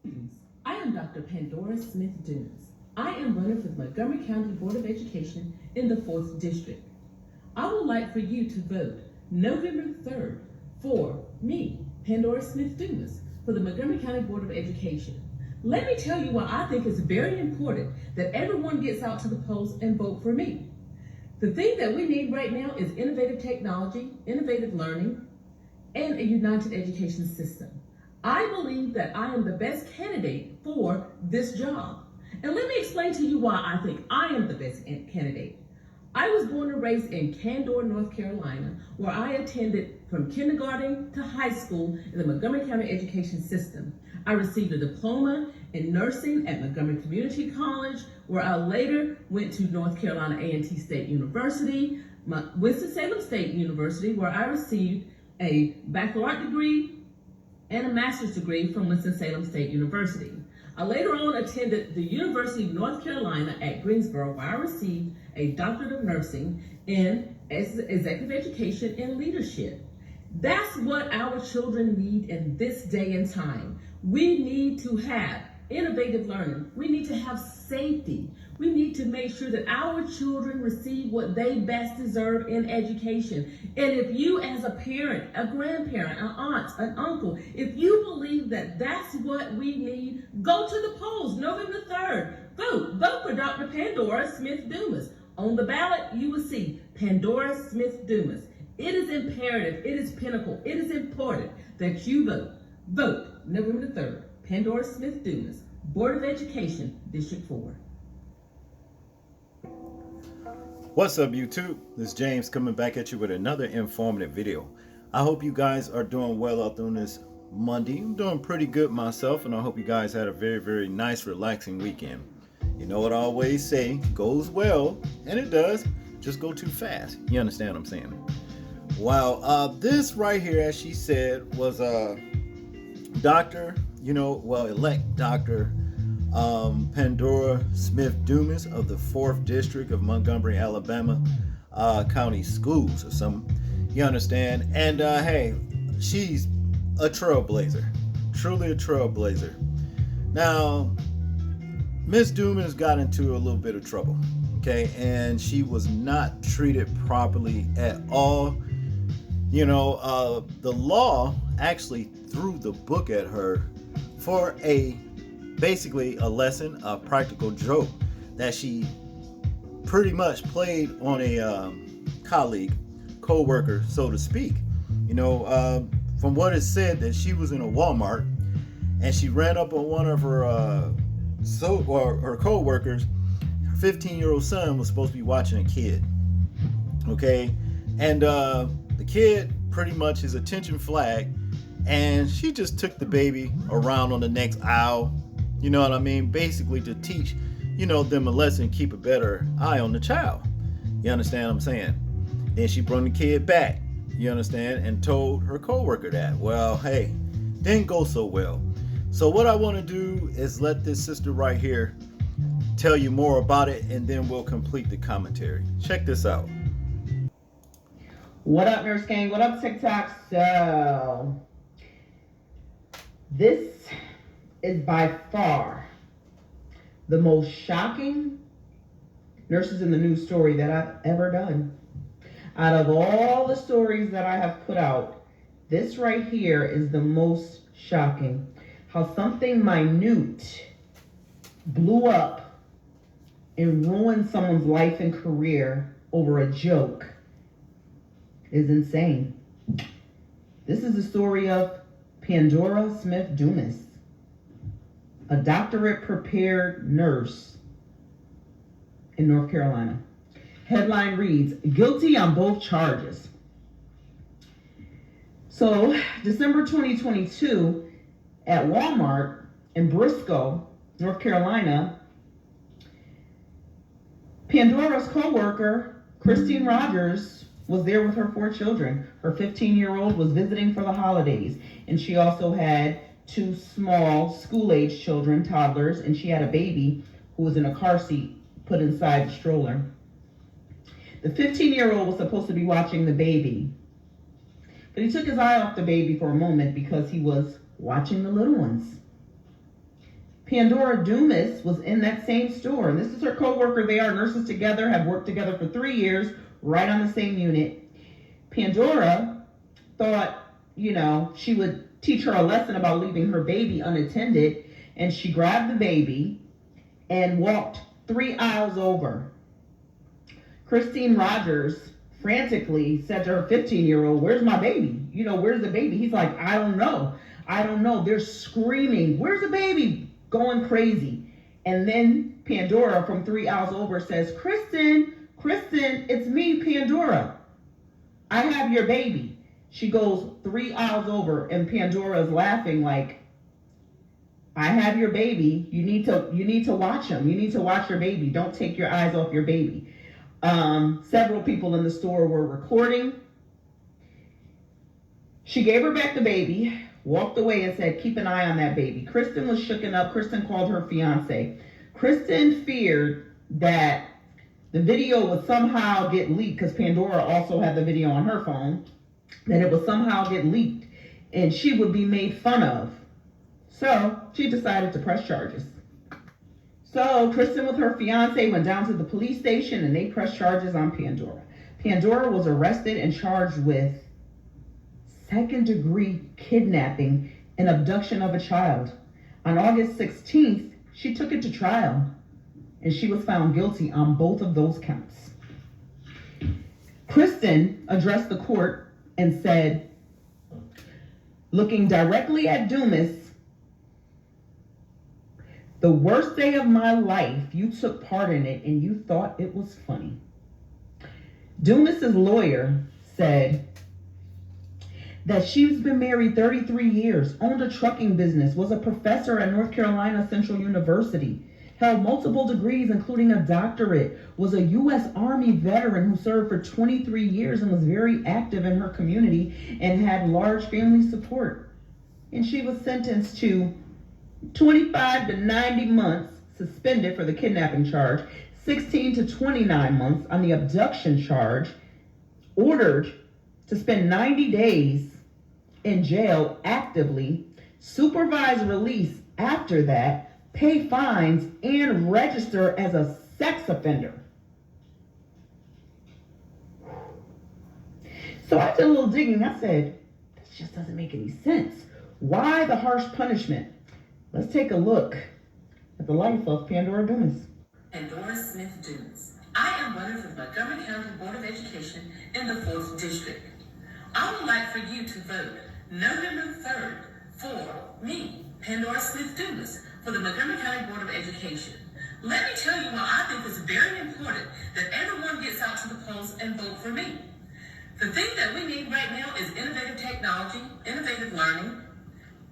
Greetings. I am Dr. Pandora Smith Dumas. I am running for the Montgomery County Board of Education in the 4th District. I would like for you to vote November 3rd for me, Pandora Smith Dumas, for the Montgomery County Board of Education. Let me tell you why I think it's very important that everyone gets out to the polls and vote for me. The thing that we need right now is innovative technology, innovative learning, and a united education system. I believe that I am the best candidate for this job. And let me explain to you why I think I am the best candidate. I was born and raised in Pandora, North Carolina, where I attended from kindergarten to high school in the Montgomery County education system. I received a diploma in nursing at Montgomery Community College, where I later went to North Carolina A&T State University, Winston-Salem State University, where I received a baccalaureate degree and a master's degree from Winston-Salem State University. I later on attended the University of North Carolina at Greensboro, where I received a doctorate of nursing in executive education and leadership. That's what our children need in this day and time. We need to have innovative learning. We need to have safety. We need to make sure that our children receive what they best deserve in education. And if you as a parent, a grandparent, an aunt, an uncle, if you believe that that's what we need, go to the polls November 3rd. Vote for Dr. Pandora Smith Dumas. On the ballot, you will see Pandora Smith Dumas. It is imperative, it is pinnacle, it is important that you vote. Vote November 3rd, Pandora Smith Dumas, Board of Education, District 4. What's up, YouTube? This is James coming back at you with another informative video. I hope you guys are doing well out on this Monday. I'm doing pretty good myself, and I hope you guys had a very, very nice, relaxing weekend. You know what I always say, goes well, and it does, just go too fast. You understand what I'm saying? Wow, this right here, as she said, was elect Dr. Pandora Smith Dumas of the 4th District of Montgomery, Alabama County Schools or something. You understand? And hey, she's a trailblazer, truly a trailblazer. Now, Miss Dumas got into a little bit of trouble, okay? And she was not treated properly at all. You know, the law actually threw the book at her for basically a lesson, a practical joke that she pretty much played on a colleague, co-worker, so to speak. You know, from what is said, that she was in a Walmart and she ran up on one of her her co-workers. Her 15-year-old son was supposed to be watching a kid, okay, and the kid pretty much his attention flagged, and she just took the baby around on the next aisle. You know what I mean? Basically to teach, them a lesson, keep a better eye on the child. You understand what I'm saying? Then she brought the kid back, you understand, and told her coworker that. Well, hey, didn't go so well. So what I want to do is let this sister right here tell you more about it, and then we'll complete the commentary. Check this out. What up, Nurse Gang? What up, TikTok? So, this is by far the most shocking Nurses in the News story that I've ever done. Out of all the stories that I have put out, this right here is the most shocking. How something minute blew up and ruined someone's life and career over a joke is insane. This is the story of Pandora Smith Dumas, a doctorate prepared nurse in North Carolina. Headline reads, guilty on both charges. So, December 2022, at Walmart in Briscoe, North Carolina, Pandora's co-worker, Christine Rogers, was there with her 4 children. Her 15-year-old was visiting for the holidays, and she also had 2 small school-age children, toddlers, and she had a baby who was in a car seat put inside the stroller. The 15-year-old was supposed to be watching the baby, but he took his eye off the baby for a moment because he was watching the little ones. Pandora Dumas was in that same store, and this is her co-worker. They are nurses together, have worked together for 3 years, right on the same unit. Pandora thought, she would teach her a lesson about leaving her baby unattended, and she grabbed the baby and walked 3 aisles over. Christine Rogers frantically said to her 15-year-old, "Where's my baby? Where's the baby?" He's like, I don't know. They're screaming, "Where's the baby?" Going crazy. And then Pandora from 3 aisles over says, Kristen, it's me, Pandora. I have your baby." She goes 3 aisles over, and Pandora is laughing like, "I have your baby. You need to watch him. You need to watch your baby. Don't take your eyes off your baby." Several people in the store were recording. She gave her back the baby, walked away, and said, "Keep an eye on that baby." Kristen was shooken up. Kristen called her fiance. Kristen feared that the video would somehow get leaked, because Pandora also had the video on her phone, that it would somehow get leaked and she would be made fun of. So she decided to press charges. So Kristen with her fiance went down to the police station and they pressed charges on Pandora. Pandora was arrested and charged with second-degree kidnapping and abduction of a child. On August 16th, she took it to trial and she was found guilty on both of those counts. Kristen addressed the court and said, looking directly at Dumas, "The worst day of my life, you took part in it and you thought it was funny." Dumas's lawyer said that she's been married 33 years, owned a trucking business, was a professor at North Carolina Central University, held multiple degrees, including a doctorate, was a U.S. Army veteran who served for 23 years and was very active in her community and had large family support. And she was sentenced to 25 to 90 months suspended for the kidnapping charge, 16 to 29 months on the abduction charge, ordered to spend 90 days in jail actively, supervised release after that, pay fines, and register as a sex offender. So I did a little digging. I said, this just doesn't make any sense. Why the harsh punishment? Let's take a look at the life of Pandora Dumas. Pandora Smith Dumas. I am running for the Montgomery County Board of Education in the 4th District. I would like for you to vote November 3rd for me, Pandora Smith Dumas, for the Montgomery County Board of Education. Let me tell you why I think it's very important that everyone gets out to the polls and vote for me. The thing that we need right now is innovative technology, innovative learning,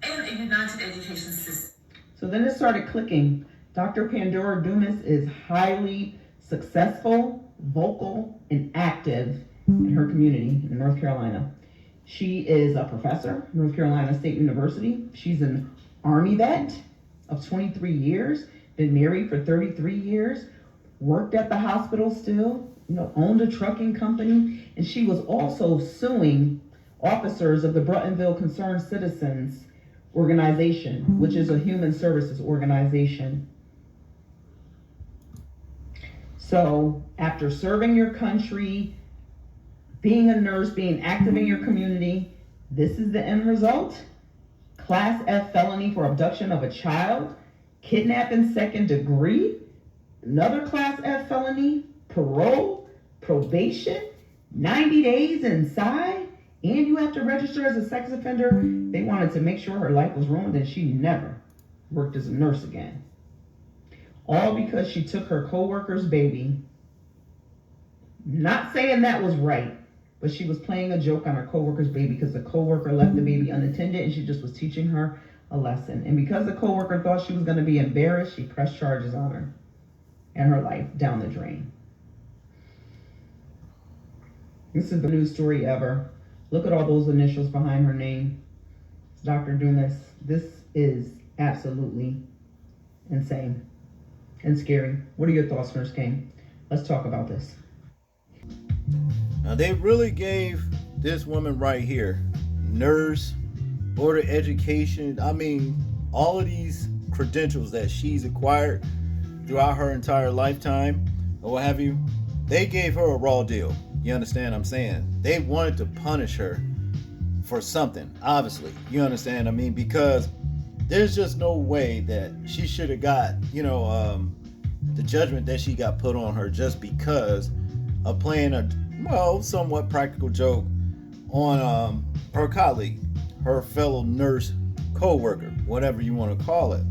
and a united education system. So then it started clicking. Dr. Pandora Dumas is highly successful, vocal, and active in her community in North Carolina. She is a professor at North Carolina State University. She's an Army vet of 23 years, been married for 33 years, worked at the hospital still, owned a trucking company, and she was also suing officers of the Bruntonville Concerned Citizens organization, which is a human services organization. So after serving your country, being a nurse, being active in your community, this is the end result. Class F felony for abduction of a child, kidnapping second degree, another Class F felony, parole, probation, 90 days inside, and you have to register as a sex offender. They wanted to make sure her life was ruined and she never worked as a nurse again. All because she took her co-worker's baby. Not saying that was right, but she was playing a joke on her co-worker's baby because the co-worker left the baby unattended and she just was teaching her a lesson. And because the co-worker thought she was going to be embarrassed, she pressed charges on her and her life down the drain. This is the news story ever. Look at all those initials behind her name. It's Dr. Dumas. This is absolutely insane and scary. What are your thoughts, Nurse King? Let's talk about this. Now they really gave this woman right here, nurse, board of education. I mean, all of these credentials that she's acquired throughout her entire lifetime or what have you, they gave her a raw deal. You understand what I'm saying? They wanted to punish her for something, obviously. You understand? I mean, because there's just no way that she should have got, the judgment that she got put on her just because of playing a, somewhat practical joke on her colleague, her fellow nurse, co-worker, whatever you want to call it.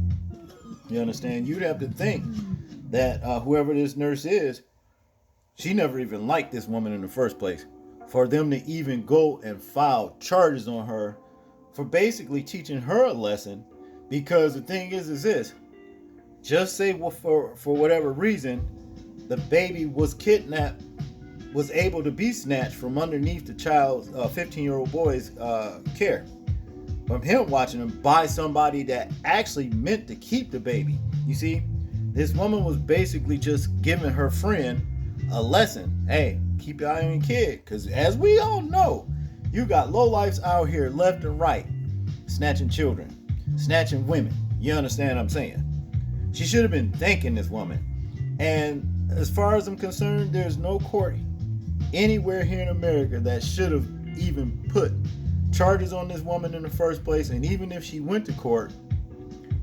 You understand? You'd have to think that whoever this nurse is, she never even liked this woman in the first place. For them to even go and file charges on her for basically teaching her a lesson, because the thing is this, just say for whatever reason, the baby was kidnapped, was able to be snatched from underneath the child's 15-year-old boy's care. From him watching him by somebody that actually meant to keep the baby. You see, this woman was basically just giving her friend a lesson. Hey, keep your eye on your kid, because as we all know, you got lowlifes out here left and right, snatching children, snatching women. You understand what I'm saying? She should have been thanking this woman. And as far as I'm concerned, there's no court anywhere here in America that should have even put charges on this woman in the first place. And even if she went to court,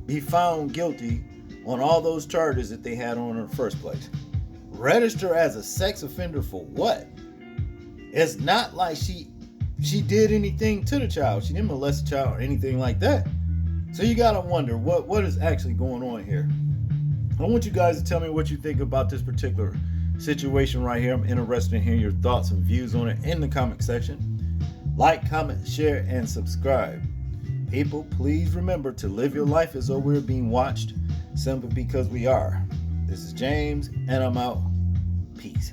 be found guilty on all those charges that they had on her in the first place. Register as a sex offender for what? It's not like she did anything to the child. She didn't molest the child or anything like that. So you gotta wonder what is actually going on here. I want you guys to tell me what you think about this particular situation right here. I'm interested in hearing your thoughts and views on it in the comment section. Like, comment, share, and subscribe. People, please remember to live your life as though we're being watched, simply because we are. This is James, and I'm out. Peace.